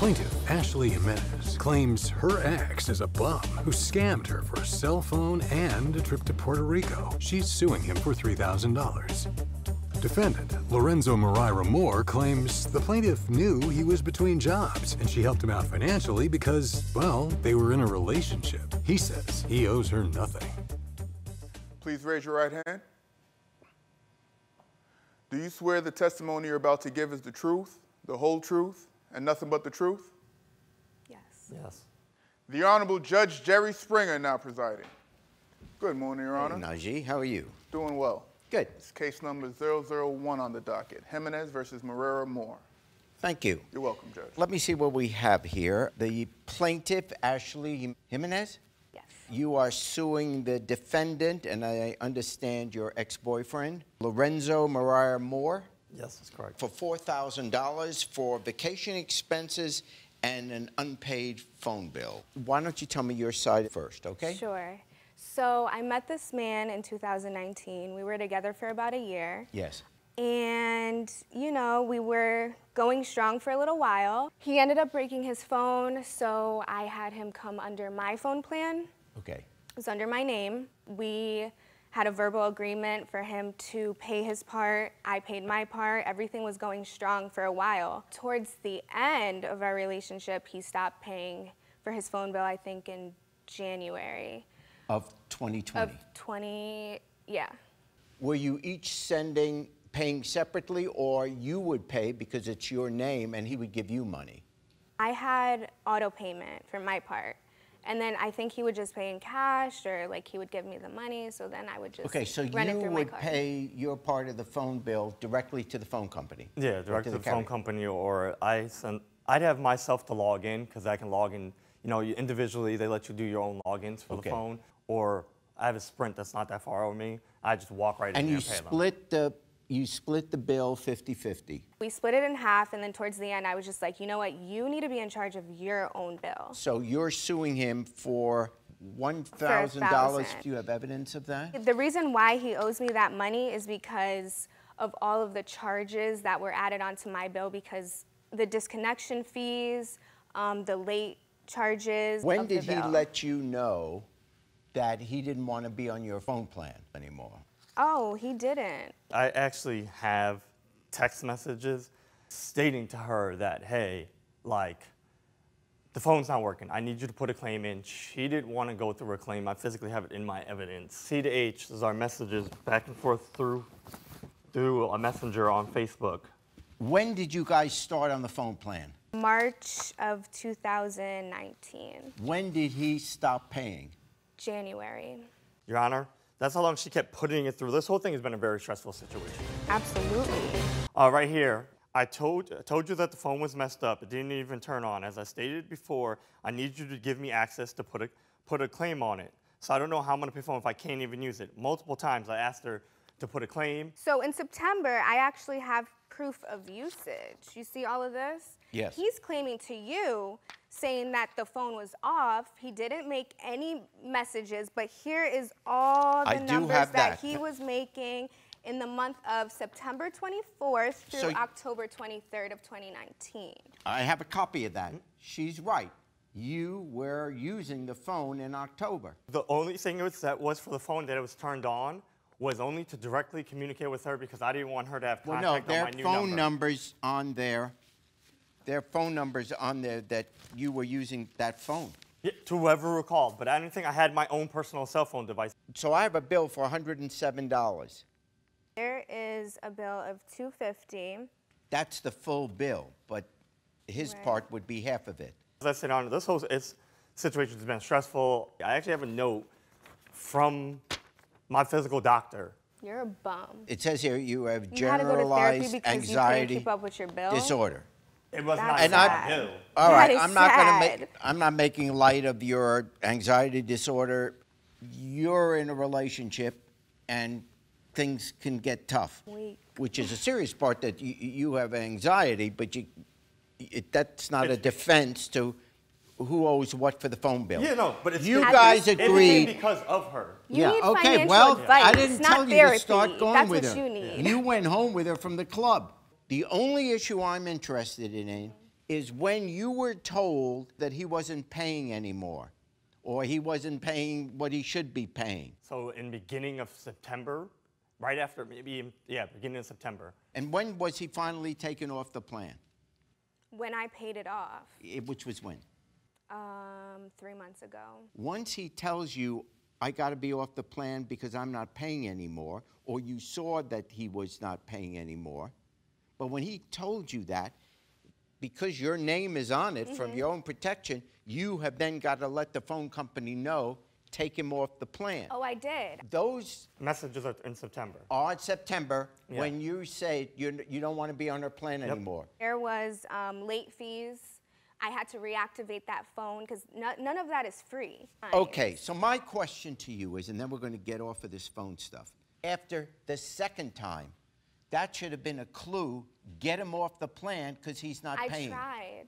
Plaintiff Ashley Jimenez claims her ex is a bum who scammed her for a cell phone and a trip to Puerto Rico. She's suing him for $3,000. Defendant Lorenzo Moore claims the plaintiff knew he was between jobs and she helped him out financially because, well, they were in a relationship. He says he owes her nothing. Please raise your right hand. Do you swear the testimony you're about to give is the truth, the whole truth, and nothing but the truth? Yes. Yes. The Honorable Judge Jerry Springer now presiding. Good morning, Your Honor. Najee, how are you? Doing well. Good. It's case number 001 on the docket. Jimenez versus Moore. Thank you. You're welcome, Judge. Let me see what we have here. The plaintiff, Ashley Jimenez? Yes. You are suing the defendant, and I understand your ex-boyfriend, Lorenzo Moore? Yes, that's correct. For $4,000 for vacation expenses and an unpaid phone bill. Why don't you tell me your side first, okay? Sure. So I met this man in 2019. We were together for about a year. Yes. And, you know, we were going strong for a little while. He ended up breaking his phone, so I had him come under my phone plan. Okay. It was under my name. We had a verbal agreement for him to pay his part. I paid my part. Everything was going strong for a while. Towards the end of our relationship, he stopped paying for his phone bill, I think, in January. Of 2020? Yeah. Were you each paying separately, or you would pay because it's your name and he would give you money? I had auto payment for my part. And then I think he would just pay in cash, or like he would give me the money, so then I would just Okay, so run it you through my would card. pay your part of the phone bill directly to the phone company? Yeah, direct to the phone company, or I'd have myself to log in, because I can log in, you know, individually they let you do your own logins for the phone, or I have a Sprint that's not that far over me. I just walk right in there and pay them. You split the bill 50-50. We split it in half, and then towards the end, I was just like, you know what, you need to be in charge of your own bill. So you're suing him for $1,000. Do you have evidence of that? The reason why he owes me that money is because of all of the charges that were added onto my bill, because the disconnection fees, the late charges. When did he let you know that he didn't want to be on your phone plan anymore? Oh, he didn't. I actually have text messages stating to her that, hey, like, the phone's not working. I need you to put a claim in. She didn't want to go through her claim. I physically have it in my evidence. C to H is our messages back and forth through a messenger on Facebook. When did you guys start on the phone plan? March of 2019. When did he stop paying? January. Your Honor, that's how long she kept putting it through. This whole thing has been a very stressful situation. Absolutely. Right here, I told you that the phone was messed up. It didn't even turn on. As I stated before, I need you to give me access to put a claim on it. So I don't know how I'm going to pay phone if I can't even use it. Multiple times I asked her to put a claim. So in September, I actually have proof of usage. You see all of this? Yes. He's claiming to you, saying that the phone was off. He didn't make any messages, but here is all the numbers that he was making in the month of September 24th through October 23rd of 2019. I have a copy of that. She's right. You were using the phone in October. The only thing that was for the phone that it was turned on was only to directly communicate with her, because I didn't want her to have contact on my new number. There are phone numbers on there. There are phone numbers on there that you were using that phone. Yeah, to whoever recalled, but I didn't think I had my own personal cell phone device. So I have a bill for $107. There is a bill of $250. That's the full bill, but his part would be half of it. As I said, Honor, this whole situation has been stressful. I actually have a note from my physical doctor. You're a bum. It says here you have You had to go to therapy generalized because anxiety you couldn't keep up with your bill? disorder. It was not That's sad. a bill. All right, That is I'm not making light of your anxiety disorder. You're in a relationship, and things can get tough, which is a serious part that you have anxiety, but that's not a defense to who owes what for the phone bill. Yeah, no, but it's you guys agreed because of her. You need okay, financial well, advice, I didn't not tell you therapy. to start going That's with what her. you need. You went home with her from the club. The only issue I'm interested in is when you were told that he wasn't paying anymore, or he wasn't paying what he should be paying. So in beginning of September, right after, beginning of September. And when was he finally taken off the plan? When I paid it off. Which was when? 3 months ago. Once he tells you, I got to be off the plan because I'm not paying anymore, or you saw that he was not paying anymore, but when he told you that, because your name is on it from your own protection, you have then got to let the phone company know, take him off the plan. Oh, I did. Those Messages are in September. are in September when you say you don't want to be on our plan anymore. There was late fees. I had to reactivate that phone because none of that is free. Okay, so my question to you is, and then we're going to get off of this phone stuff. After the second time, that should have been a clue. Get him off the plan because he's not paying. I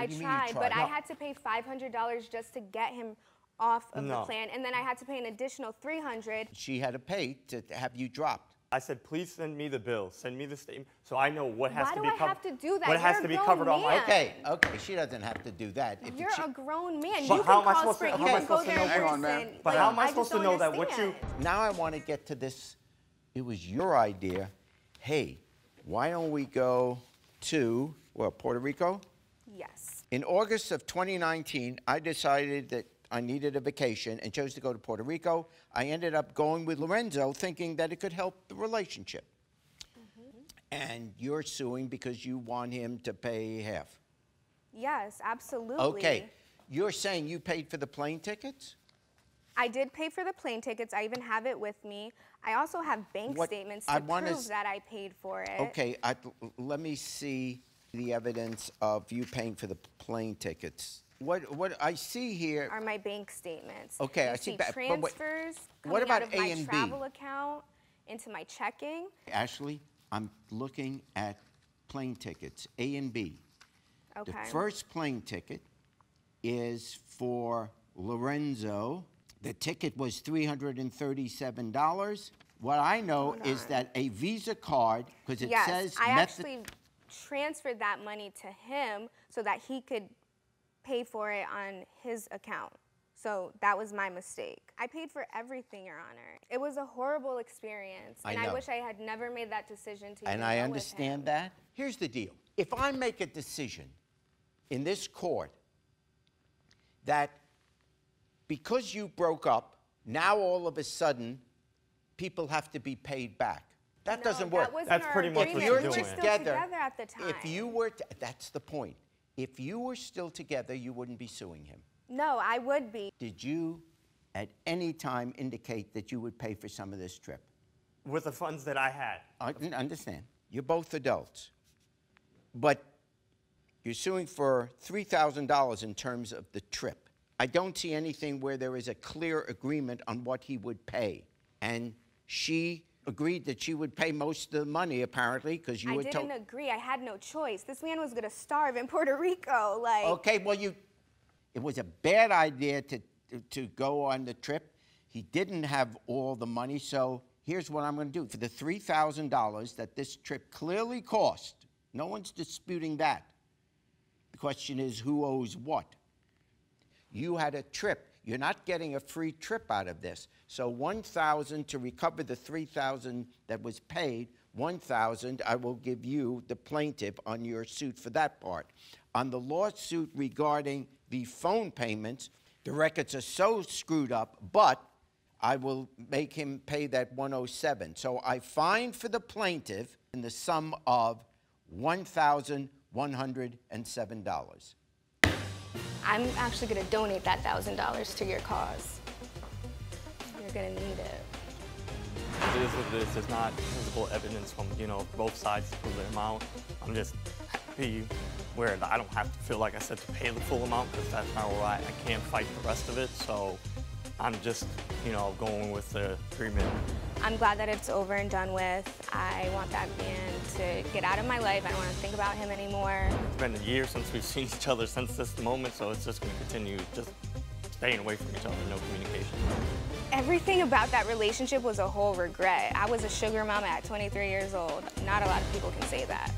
tried, but I had to pay $500 just to get him off of the plan, and then I had to pay an additional $300. She had to pay to have you dropped. I said, please send me the bill, send me the statement, so I know what has to be covered. Why do I have to do that? What has to be covered on my. Okay, she doesn't have to do that. You're a grown man. But You how can am I call supposed for it. to? You can go there in Hang on, man. person. But how am I supposed to know that what you? Now I want to get to this. It was your idea. Hey, why don't we go to, Puerto Rico? Yes. In August of 2019, I decided that I needed a vacation and chose to go to Puerto Rico. I ended up going with Lorenzo thinking that it could help the relationship. And you're suing because you want him to pay half. Yes, absolutely. Okay. You're saying you paid for the plane tickets? I did pay for the plane tickets. I even have it with me. I also have bank statements to prove that I paid for it. Okay, let me see the evidence of you paying for the plane tickets. What I see here are my bank statements. Okay, you I see transfers what about out of my A and B? travel account into my checking. Ashley, I'm looking at plane tickets, A and B. Okay. The first plane ticket is for Lorenzo. The ticket was $337. What I know is that a Visa card, because it says... I actually transferred that money to him so that he could pay for it on his account. So that was my mistake. I paid for everything, Your Honor. It was a horrible experience, and I wish I had never made that decision to And I understand that. Here's the deal. If I make a decision in this court that because you broke up, now all of a sudden people have to be paid back. That doesn't work. That's pretty much what you're doing. We were still together at the time. If you were, that's the point. If you were still together, you wouldn't be suing him. No, I would be. Did you at any time indicate that you would pay for some of this trip? With the funds that I had. I understand. You're both adults. But you're suing for $3,000 in terms of the trip. I don't see anything where there is a clear agreement on what he would pay. And she agreed that she would pay most of the money, apparently, because you were told... I didn't agree. I had no choice. This man was going to starve in Puerto Rico. Like... Okay, well, it was a bad idea to go on the trip. He didn't have all the money, so here's what I'm going to do. For the $3,000 that this trip clearly cost, no one's disputing that. The question is, who owes what? You had a trip. You're not getting a free trip out of this. So $1,000 to recover the $3,000 that was paid, $1,000 I will give you, the plaintiff, on your suit for that part. On the lawsuit regarding the phone payments, the records are so screwed up, but I will make him pay that $107. So I fine for the plaintiff in the sum of $1,107. I'm actually going to donate that $1,000 to your cause. You're going to need it. It is what it is. There's not visible evidence from, both sides to prove the amount. I'm just happy where I don't have to feel like I said to pay the full amount because that's not where I can't fight the rest of it. So I'm just, going with the agreement. I'm glad that it's over and done with. I want that man to get out of my life. I don't want to think about him anymore. It's been a year since we've seen each other since this moment, so it's just going to continue just staying away from each other, no communication. Everything about that relationship was a whole regret. I was a sugar mama at 23 years old. Not a lot of people can say that.